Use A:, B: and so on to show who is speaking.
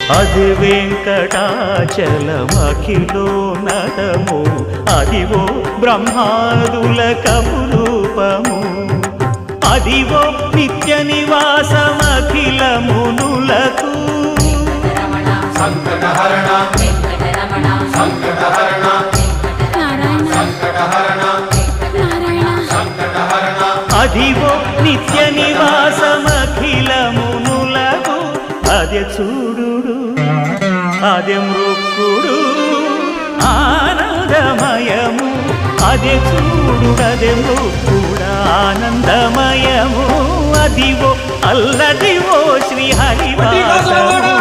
A: అది వెంకటాచలమఖిలో నటము అదివో బ్రహ్మాదుల కపురూపము అదివో నిత్య నివాసమఖిల మునులకు
B: సంకటహరణ సంకటహరణ సంకటహరణ సంకటహరణ
A: అదివో నిత్య నివాసమఖిల మునులకు అదే చూడు అదే మృక్కుడు ఆనందమయము అదే చూడు అదే మృక్కుడు ఆనందమయము అదివో అల్లదివో శ్రీ హరివాసము